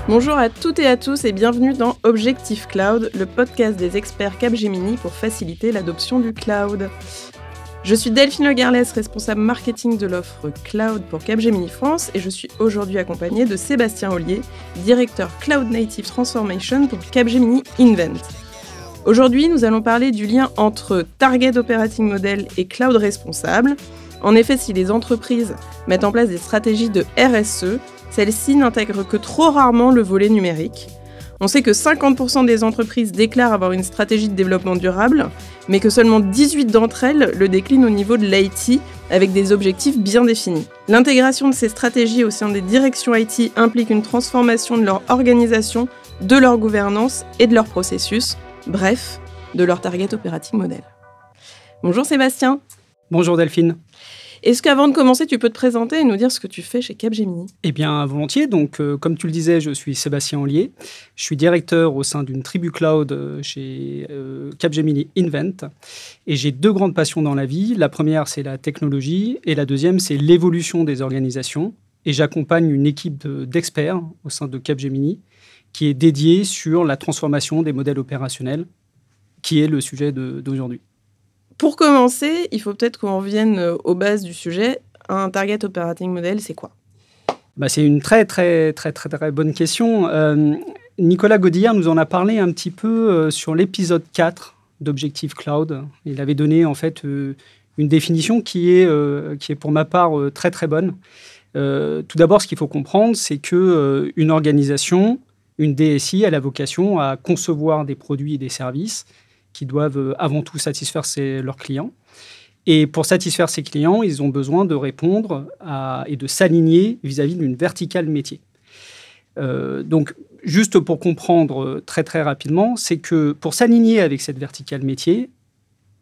Bonjour à toutes et à tous et bienvenue dans Objectif Cloud, le podcast des experts Capgemini pour faciliter l'adoption du cloud. Je suis Delphine Legarles, responsable marketing de l'offre cloud pour Capgemini France et je suis aujourd'hui accompagnée de Sébastien Ollier, directeur Cloud Native Transformation pour Capgemini Invent. Aujourd'hui, nous allons parler du lien entre Target Operating Model et Cloud Responsable. En effet, si les entreprises mettent en place des stratégies de RSE, celles-ci n'intègrent que trop rarement le volet numérique. On sait que 50% des entreprises déclarent avoir une stratégie de développement durable, mais que seulement 18 d'entre elles le déclinent au niveau de l'IT avec des objectifs bien définis. L'intégration de ces stratégies au sein des directions IT implique une transformation de leur organisation, de leur gouvernance et de leur processus, bref, de leur Target Operating Model. Bonjour Sébastien. Bonjour Delphine. Est-ce qu'avant de commencer, tu peux te présenter et nous dire ce que tu fais chez Capgemini ? Eh bien, volontiers. Donc, comme tu le disais, je suis Sébastien Ollier. Je suis directeur au sein d'une tribu cloud chez Capgemini Invent. Et j'ai deux grandes passions dans la vie. La première, c'est la technologie. Et la deuxième, c'est l'évolution des organisations. Et j'accompagne une équipe d'experts au sein de Capgemini qui est dédiée sur la transformation des modèles opérationnels, qui est le sujet d'aujourd'hui. Pour commencer, il faut peut-être qu'on revienne aux bases du sujet. Un Target Operating Model, c'est quoi ? C'est une très bonne question. Nicolas Godillard nous en a parlé un petit peu sur l'épisode 4 d'Objectif Cloud. Il avait donné en fait une définition qui est pour ma part très bonne. Tout d'abord, ce qu'il faut comprendre, c'est qu'une organisation, une DSI, a la vocation à concevoir des produits et des services qui doivent avant tout satisfaire leurs clients. Et pour satisfaire ces clients, ils ont besoin de répondre et de s'aligner vis-à-vis d'une verticale métier. Donc, juste pour comprendre très rapidement, c'est que pour s'aligner avec cette verticale métier,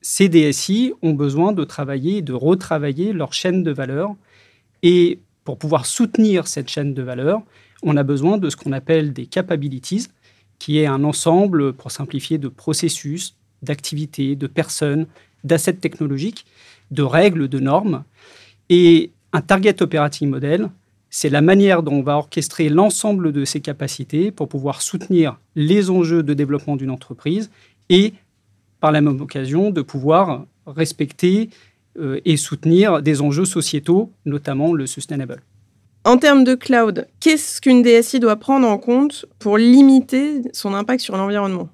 ces DSI ont besoin de travailler et de retravailler leur chaîne de valeur. Et pour pouvoir soutenir cette chaîne de valeur, on a besoin de ce qu'on appelle des capabilities, qui est un ensemble, pour simplifier, de processus, d'activités, de personnes, d'assets technologiques, de règles, de normes. Et un Target Operating Model, c'est la manière dont on va orchestrer l'ensemble de ces capacités pour pouvoir soutenir les enjeux de développement d'une entreprise et, par la même occasion, de pouvoir respecter et soutenir des enjeux sociétaux, notamment le sustainable. En termes de cloud, qu'est-ce qu'une DSI doit prendre en compte pour limiter son impact sur l'environnement ?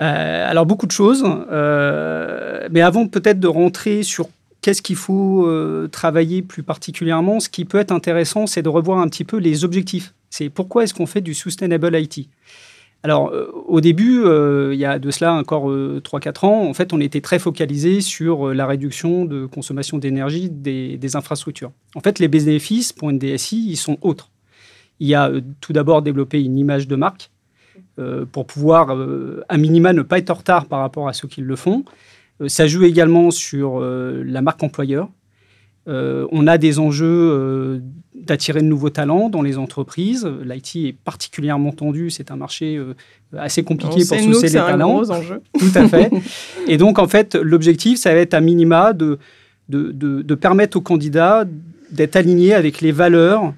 Alors, beaucoup de choses. Mais avant peut-être de rentrer sur qu'est-ce qu'il faut travailler plus particulièrement, ce qui peut être intéressant, c'est de revoir un petit peu les objectifs. C'est pourquoi est-ce qu'on fait du Sustainable IT ? Alors, au début, il y a de cela encore 3-4 ans, en fait, on était très focalisé sur la réduction de consommation d'énergie des infrastructures. En fait, les bénéfices pour une DSI, ils sont autres. Il y a tout d'abord développé une image de marque pour pouvoir, à minima, ne pas être en retard par rapport à ceux qui le font. Ça joue également sur la marque employeur. On a des enjeux d'attirer de nouveaux talents dans les entreprises. L'IT est particulièrement tendu. C'est un marché assez compliqué pour sourcer les talents. C'est un gros enjeu. Tout à fait. Et donc, en fait, l'objectif, ça va être à minima de permettre aux candidats d'être alignés avec les valeurs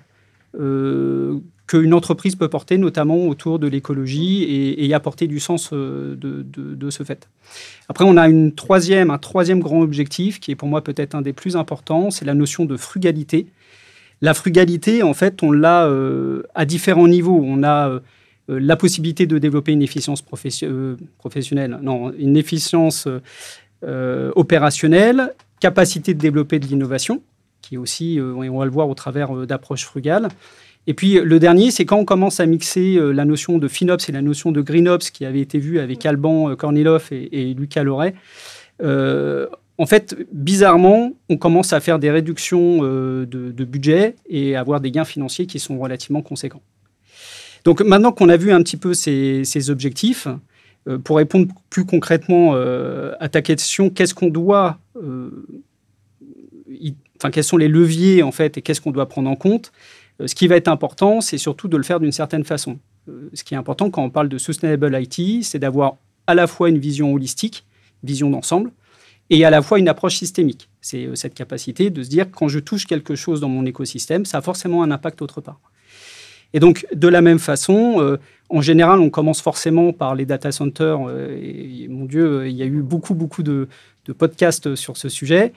qu'une entreprise peut porter, notamment autour de l'écologie et y apporter du sens de ce fait. Après, on a un troisième grand objectif qui est pour moi peut-être un des plus importants, c'est la notion de frugalité. La frugalité, en fait, on l'a à différents niveaux. On a la possibilité de développer une efficience professionnelle, une efficience opérationnelle, capacité de développer de l'innovation, qui est aussi, on va le voir au travers d'approches frugales. Et puis, le dernier, c'est quand on commence à mixer la notion de FinOps et la notion de GreenOps qui avait été vue avec Alban Kornilov et Lucas Loret. En fait, bizarrement, on commence à faire des réductions de budget et avoir des gains financiers qui sont relativement conséquents. Donc, maintenant qu'on a vu un petit peu ces objectifs, pour répondre plus concrètement à ta question, qu'est-ce qu'on doit... quels sont les leviers, en fait, et qu'est-ce qu'on doit prendre en compte ? Ce qui va être important, c'est surtout de le faire d'une certaine façon. Ce qui est important quand on parle de Sustainable IT, c'est d'avoir à la fois une vision holistique, vision d'ensemble, et à la fois une approche systémique. C'est cette capacité de se dire, quand je touche quelque chose dans mon écosystème, ça a forcément un impact autre part. Et donc, de la même façon, en général, on commence forcément par les data centers. Et, mon Dieu, il y a eu beaucoup de podcasts sur ce sujet,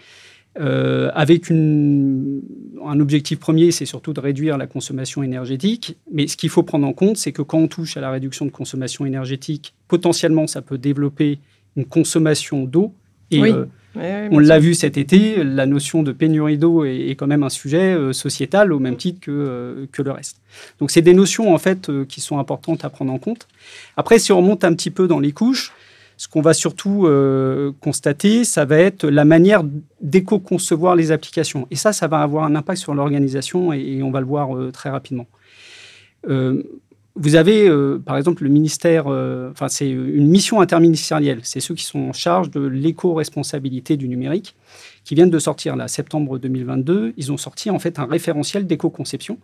avec un objectif premier, c'est surtout de réduire la consommation énergétique. Mais ce qu'il faut prendre en compte, c'est que quand on touche à la réduction de consommation énergétique, potentiellement, ça peut développer une consommation d'eau. Et oui. On l'a vu cet été, la notion de pénurie d'eau est quand même un sujet sociétal au même titre que le reste. Donc, c'est des notions en fait qui sont importantes à prendre en compte. Après, si on remonte un petit peu dans les couches, ce qu'on va surtout constater, ça va être la manière d'éco-concevoir les applications. Et ça va avoir un impact sur l'organisation et on va le voir très rapidement. Vous avez, par exemple, le ministère, c'est une mission interministérielle. C'est ceux qui sont en charge de l'éco-responsabilité du numérique, qui viennent de sortir, là, septembre 2022. Ils ont sorti, en fait, un référentiel d'éco-conception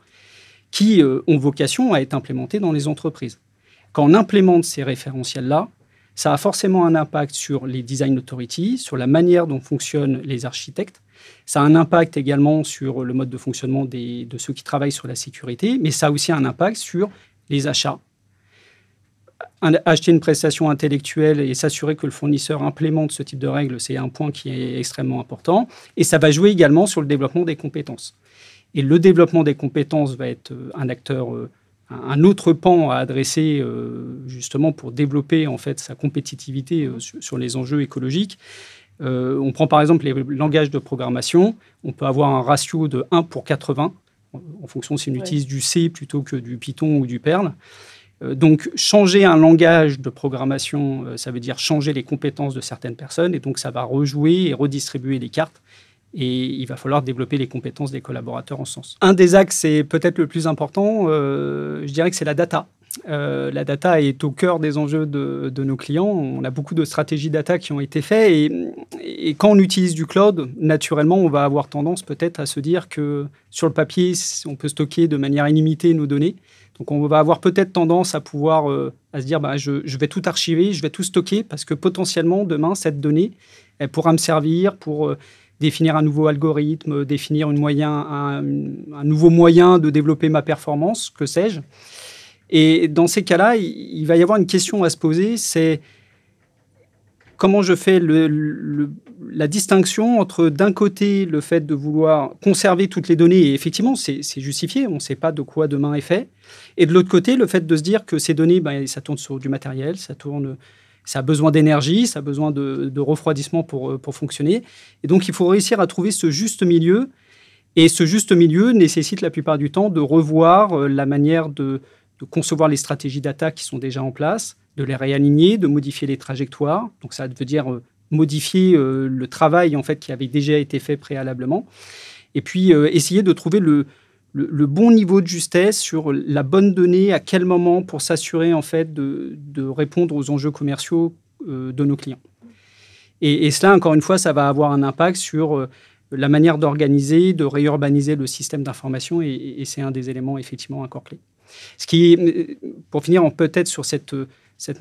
qui ont vocation à être implémenté dans les entreprises. Quand on implémente ces référentiels-là, ça a forcément un impact sur les design authorities, sur la manière dont fonctionnent les architectes. Ça a un impact également sur le mode de fonctionnement de ceux qui travaillent sur la sécurité, mais ça a aussi un impact sur les achats. Acheter une prestation intellectuelle et s'assurer que le fournisseur implémente ce type de règles, c'est un point qui est extrêmement important. Et ça va jouer également sur le développement des compétences. Et le développement des compétences va être un autre pan à adresser justement pour développer en fait sa compétitivité sur les enjeux écologiques. On prend par exemple les langages de programmation. On peut avoir un ratio de 1 pour 80 en fonction si on utilise du C plutôt que du Python ou du Perl. Donc, changer un langage de programmation, ça veut dire changer les compétences de certaines personnes, et donc ça va rejouer et redistribuer les cartes, et il va falloir développer les compétences des collaborateurs en ce sens. Un des axes, c'est peut-être le plus important, je dirais que c'est la data. La data est au cœur des enjeux de nos clients. On a beaucoup de stratégies data qui ont été faites et quand on utilise du cloud, naturellement, on va avoir tendance peut-être à se dire que sur le papier, on peut stocker de manière illimitée nos données. Donc, on va avoir peut-être tendance à pouvoir à se dire je vais tout archiver, je vais tout stocker parce que potentiellement, demain, cette donnée, elle pourra me servir pour définir un nouveau algorithme, définir un nouveau moyen de développer ma performance, que sais-je. Et dans ces cas-là, il va y avoir une question à se poser, c'est comment je fais la distinction entre, d'un côté, le fait de vouloir conserver toutes les données, et effectivement, c'est justifié, on ne sait pas de quoi demain est fait, et de l'autre côté, le fait de se dire que ces données, ça tourne sur du matériel, ça a besoin d'énergie, ça a besoin de refroidissement pour fonctionner, et donc il faut réussir à trouver ce juste milieu, et ce juste milieu nécessite la plupart du temps de revoir la manière de concevoir les stratégies data qui sont déjà en place, de les réaligner, de modifier les trajectoires. Donc, ça veut dire modifier le travail en fait, qui avait déjà été fait préalablement. Et puis, essayer de trouver le bon niveau de justesse sur la bonne donnée, à quel moment, pour s'assurer en fait, de répondre aux enjeux commerciaux de nos clients. Et cela, encore une fois, ça va avoir un impact sur la manière d'organiser, de réurbaniser le système d'information. Et c'est un des éléments, effectivement, encore clé. Ce qui est, pour finir, peut-être sur cette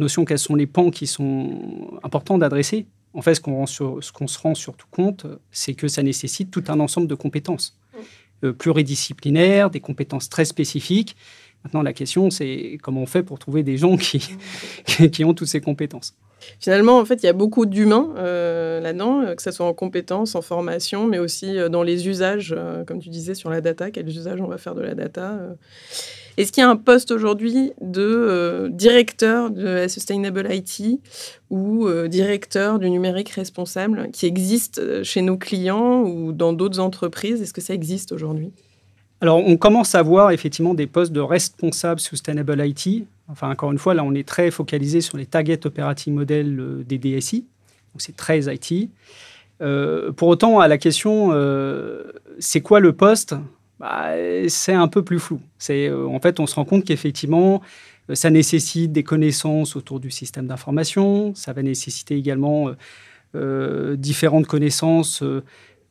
notion, quels sont les pans qui sont importants d'adresser. En fait, ce qu'on se rend surtout compte, c'est que ça nécessite tout un ensemble de compétences pluridisciplinaires, des compétences très spécifiques. Maintenant, la question, c'est comment on fait pour trouver des gens qui ont toutes ces compétences. Finalement, en fait, il y a beaucoup d'humains là-dedans, que ce soit en compétences, en formation, mais aussi dans les usages, comme tu disais, sur la data, quels usages on va faire de la data. Est-ce qu'il y a un poste aujourd'hui de directeur de la Sustainable IT ou directeur du numérique responsable qui existe chez nos clients ou dans d'autres entreprises? Est-ce que ça existe aujourd'hui? Alors, on commence à voir effectivement des postes de responsable Sustainable IT. Enfin, encore une fois, là, on est très focalisé sur les target operating models des DSI. Donc, c'est très IT. Pour autant, à la question, c'est quoi le poste ? C'est un peu plus flou. En fait, on se rend compte qu'effectivement, ça nécessite des connaissances autour du système d'information. Ça va nécessiter également différentes connaissances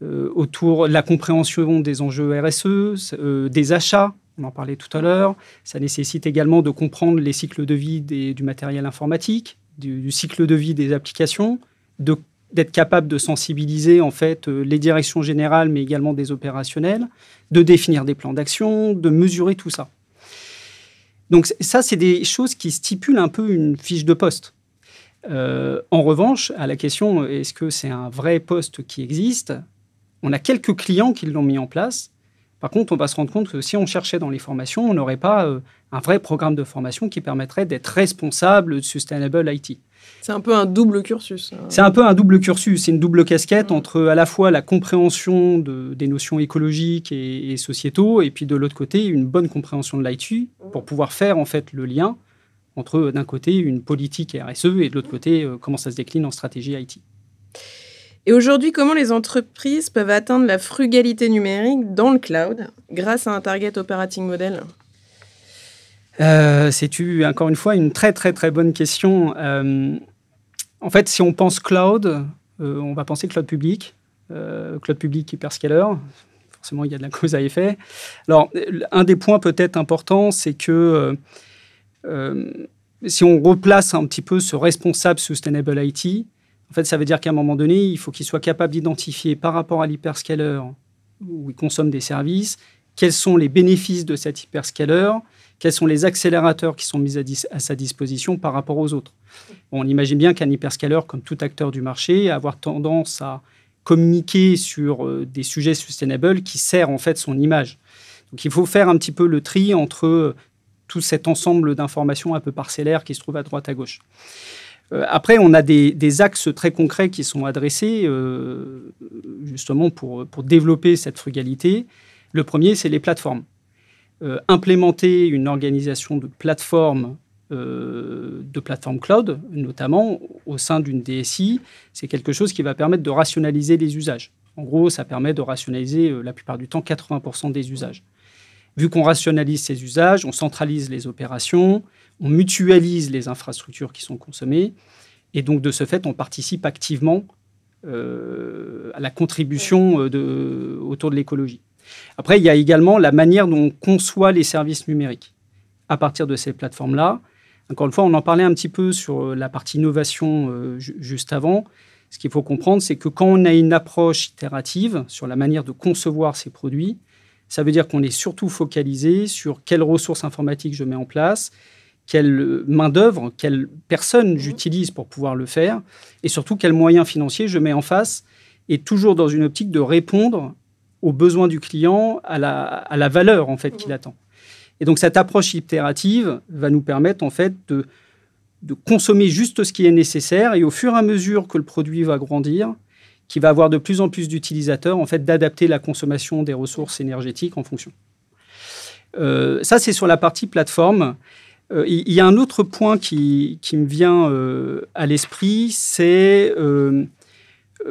autour de la compréhension des enjeux RSE, des achats. On en parlait tout à l'heure. Ça nécessite également de comprendre les cycles de vie du matériel informatique, du cycle de vie des applications, de d'être capable de sensibiliser en fait les directions générales, mais également des opérationnels, de définir des plans d'action, de mesurer tout ça. Donc ça, c'est des choses qui stipulent un peu une fiche de poste. En revanche, à la question « est-ce que c'est un vrai poste qui existe ?», on a quelques clients qui l'ont mis en place. Par contre, on va se rendre compte que si on cherchait dans les formations, on n'aurait pas un vrai programme de formation qui permettrait d'être responsable de Sustainable IT. C'est un peu un double cursus. C'est un peu un double cursus, c'est une double casquette entre à la fois la compréhension des notions écologiques et sociétaux, et puis de l'autre côté, une bonne compréhension de l'IT pour pouvoir faire en fait le lien entre d'un côté une politique RSE et de l'autre côté comment ça se décline en stratégie IT. Et aujourd'hui, comment les entreprises peuvent atteindre la frugalité numérique dans le cloud grâce à un target operating model ? C'est encore une fois une très très très bonne question. En fait, si on pense cloud, on va penser cloud public hyperscaler. Forcément, il y a de la cause à effet. Alors, un des points peut-être importants, c'est que si on replace un petit peu ce responsable Sustainable IT, en fait, ça veut dire qu'à un moment donné, il faut qu'il soit capable d'identifier par rapport à l'hyperscaler où il consomme des services, quels sont les bénéfices de cet hyperscaler, quels sont les accélérateurs qui sont mis à sa disposition par rapport aux autres. Bon, on imagine bien qu'un hyperscaler, comme tout acteur du marché, a avoir tendance à communiquer sur des sujets sustainable qui sert en fait son image. Donc, il faut faire un petit peu le tri entre tout cet ensemble d'informations un peu parcellaires qui se trouvent à droite à gauche. Après, on a des axes très concrets qui sont adressés justement pour développer cette frugalité. Le premier, c'est les plateformes. Implémenter une organisation de plateforme cloud, notamment au sein d'une DSI, c'est quelque chose qui va permettre de rationaliser les usages. En gros, ça permet de rationaliser la plupart du temps 80% des usages. Vu qu'on rationalise ces usages, on centralise les opérations, on mutualise les infrastructures qui sont consommées, et donc de ce fait, on participe activement à la contribution autour de l'écologie. Après, il y a également la manière dont on conçoit les services numériques. À partir de ces plateformes-là, encore une fois, on en parlait un petit peu sur la partie innovation juste avant. Ce qu'il faut comprendre, c'est que quand on a une approche itérative sur la manière de concevoir ces produits, ça veut dire qu'on est surtout focalisé sur quelles ressources informatiques je mets en place, quelle main-d'œuvre, quelle personne j'utilise pour pouvoir le faire, et surtout quels moyens financiers je mets en face, et toujours dans une optique de répondre aux besoins du client, à la valeur en fait qu'il attend. Et donc cette approche itérative va nous permettre en fait de consommer juste ce qui est nécessaire, et au fur et à mesure que le produit va grandir, qui va avoir de plus en plus d'utilisateurs, en fait, d'adapter la consommation des ressources énergétiques en fonction. Ça, c'est sur la partie plateforme. Il y a un autre point qui me vient à l'esprit, c'est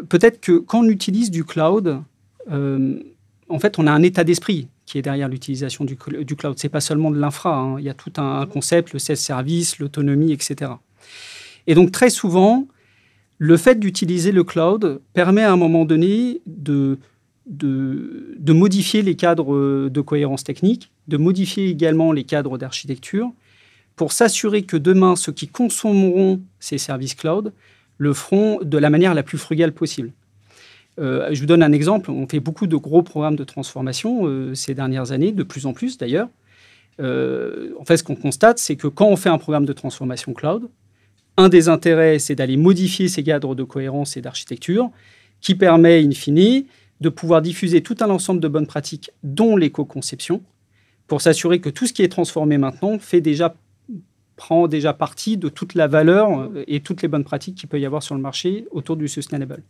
peut-être que quand on utilise du cloud, en fait, on a un état d'esprit qui est derrière l'utilisation du cloud. Ce n'est pas seulement de l'infra, hein. Il y a tout un concept, le self-service, l'autonomie, etc. Et donc, très souvent, le fait d'utiliser le cloud permet à un moment donné de modifier les cadres de cohérence technique, de modifier également les cadres d'architecture pour s'assurer que demain, ceux qui consommeront ces services cloud le feront de la manière la plus frugale possible. Je vous donne un exemple. On fait beaucoup de gros programmes de transformation ces dernières années, de plus en plus d'ailleurs. En fait, ce qu'on constate, c'est que quand on fait un programme de transformation cloud, un des intérêts, c'est d'aller modifier ces cadres de cohérence et d'architecture qui permet, in fine, de pouvoir diffuser tout un ensemble de bonnes pratiques, dont l'éco-conception, pour s'assurer que tout ce qui est transformé maintenant prend déjà partie de toute la valeur et toutes les bonnes pratiques qu'il peut y avoir sur le marché autour du sustainable.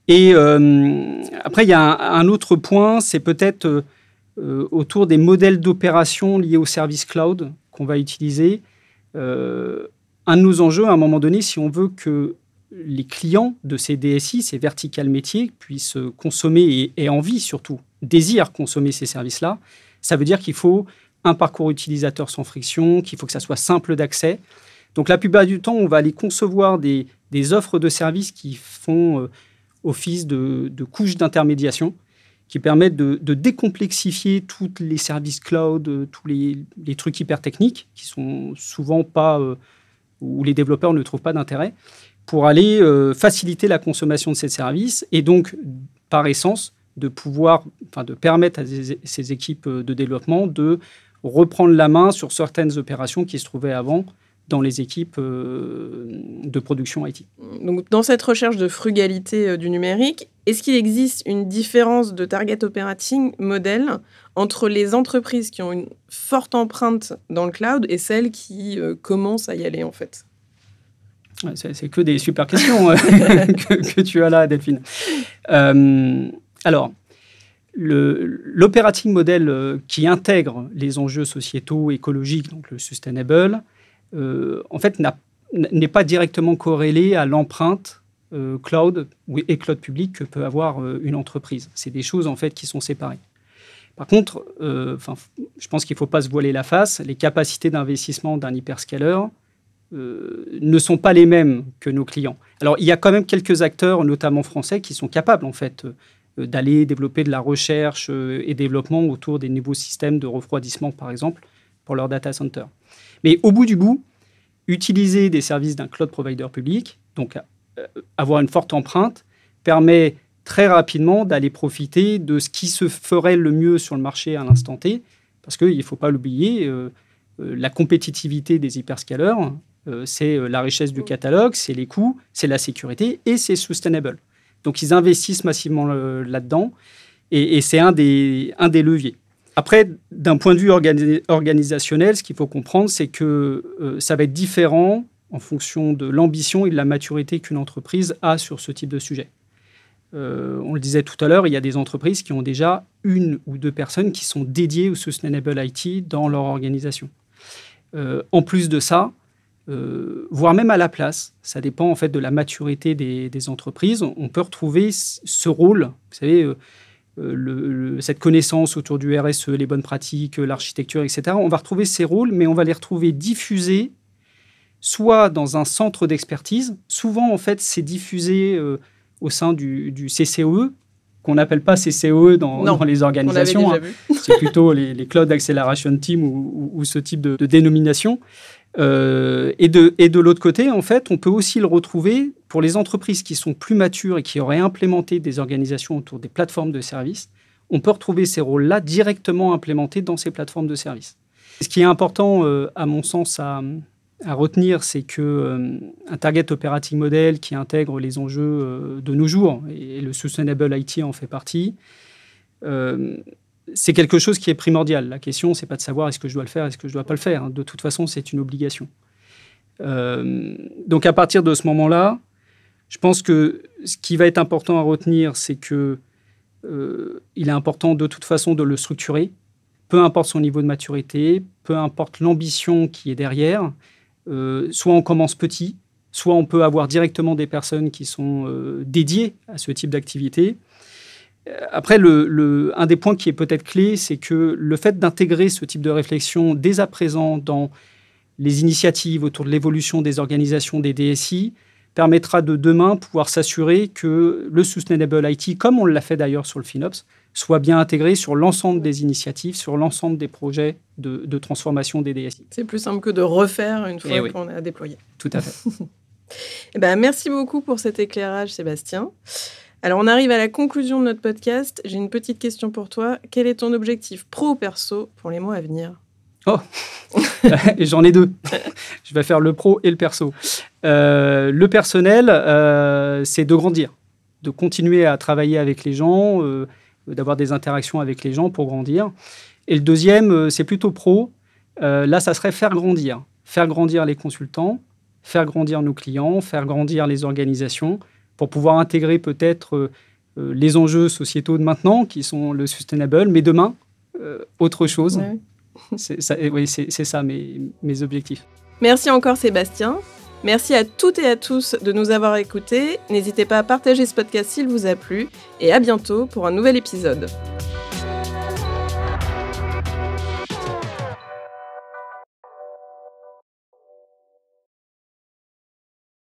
Et après, il y a un autre point, c'est peut-être autour des modèles d'opération liés au service cloud qu'on va utiliser. Un de nos enjeux, à un moment donné, si on veut que les clients de ces DSI, ces verticales métiers, puissent consommer et envie surtout, désirent consommer ces services-là, ça veut dire qu'il faut un parcours utilisateur sans friction, qu'il faut que ça soit simple d'accès. Donc la plupart du temps, on va aller concevoir des offres de services qui font office de couches d'intermédiation, qui permettent de décomplexifier tous les services cloud, tous les trucs hyper techniques, qui sont souvent pas... où les développeurs ne trouvent pas d'intérêt, pour aller faciliter la consommation de ces services et donc, par essence, de permettre à ces équipes de développement de reprendre la main sur certaines opérations qui se trouvaient avant dans les équipes de production IT. Donc, dans cette recherche de frugalité du numérique, est-ce qu'il existe une différence de target operating model entre les entreprises qui ont une forte empreinte dans le cloud et celles qui commencent à y aller, en fait ? C'est que des super questions que tu as là, Delphine. Alors, l'operating model qui intègre les enjeux sociétaux, écologiques, donc le sustainable, en fait, n'est pas directement corrélé à l'empreinte cloud et cloud public que peut avoir une entreprise. C'est des choses, en fait, qui sont séparées. Par contre, je pense qu'il ne faut pas se voiler la face. Les capacités d'investissement d'un hyperscaler ne sont pas les mêmes que nos clients. Alors, il y a quand même quelques acteurs, notamment français, qui sont capables, en fait, d'aller développer de la recherche et développement autour des nouveaux systèmes de refroidissement, par exemple, pour leur data center. Mais au bout du bout, utiliser des services d'un cloud provider public, donc avoir une forte empreinte, permet très rapidement d'aller profiter de ce qui se ferait le mieux sur le marché à l'instant T, parce qu'il ne faut pas l'oublier, la compétitivité des hyperscalers, c'est la richesse du catalogue, c'est les coûts, c'est la sécurité et c'est sustainable. Donc, ils investissent massivement là-dedans et c'est un des leviers. Après, d'un point de vue organisationnel, ce qu'il faut comprendre, c'est que ça va être différent en fonction de l'ambition et de la maturité qu'une entreprise a sur ce type de sujet. On le disait tout à l'heure, il y a des entreprises qui ont déjà 1 ou 2 personnes qui sont dédiées au Sustainable IT dans leur organisation. En plus de ça, voire même à la place, ça dépend en fait de la maturité des entreprises, on peut retrouver ce rôle, vous savez, cette connaissance autour du RSE, les bonnes pratiques, l'architecture, etc. On va retrouver ces rôles, mais on va les retrouver diffusés soit dans un centre d'expertise. Souvent, en fait, c'est diffusé au sein du CCOE, qu'on n'appelle pas CCOE dans les organisations. C'est plutôt les Cloud Acceleration Team ou ce type de dénomination. Et de l'autre côté, en fait, on peut aussi le retrouver pour les entreprises qui sont plus matures et qui auraient implémenté des organisations autour des plateformes de services. On peut retrouver ces rôles-là directement implémentés dans ces plateformes de services. Ce qui est important, à mon sens, à retenir, c'est qu'un target operating model qui intègre les enjeux de nos jours, et le Sustainable IT en fait partie, c'est quelque chose qui est primordial. La question, ce n'est pas de savoir est-ce que je dois le faire, est-ce que je ne dois pas le faire. De toute façon, c'est une obligation. Donc, à partir de ce moment-là, je pense que ce qui va être important à retenir, c'est qu'il est important de toute façon de le structurer, peu importe son niveau de maturité, peu importe l'ambition qui est derrière. Soit on commence petit, soit on peut avoir directement des personnes qui sont dédiées à ce type d'activité. Après, un des points qui est peut-être clé, c'est que le fait d'intégrer ce type de réflexion dès à présent dans les initiatives autour de l'évolution des organisations des DSI permettra de demain pouvoir s'assurer que le Sustainable IT, comme on l'a fait d'ailleurs sur le FinOps, soit bien intégré sur l'ensemble des initiatives, sur l'ensemble des projets de transformation des DSI. C'est plus simple que de refaire une fois qu'on a déployé. Tout à fait. Merci beaucoup pour cet éclairage, Sébastien. Alors, on arrive à la conclusion de notre podcast. J'ai une petite question pour toi. Quel est ton objectif pro ou perso pour les mois à venir ? Oh, et j'en ai 2. Je vais faire le pro et le perso. Le personnel, c'est de grandir, de continuer à travailler avec les gens, d'avoir des interactions avec les gens pour grandir. Et le deuxième, c'est plutôt pro. Là, ça serait faire grandir les consultants, faire grandir nos clients, faire grandir les organisations pour pouvoir intégrer peut-être les enjeux sociétaux de maintenant, qui sont le sustainable, mais demain, autre chose. Ouais. C'est ça mes objectifs. Merci encore Sébastien. Merci à toutes et à tous de nous avoir écoutés. N'hésitez pas à partager ce podcast s'il vous a plu et à bientôt pour un nouvel épisode.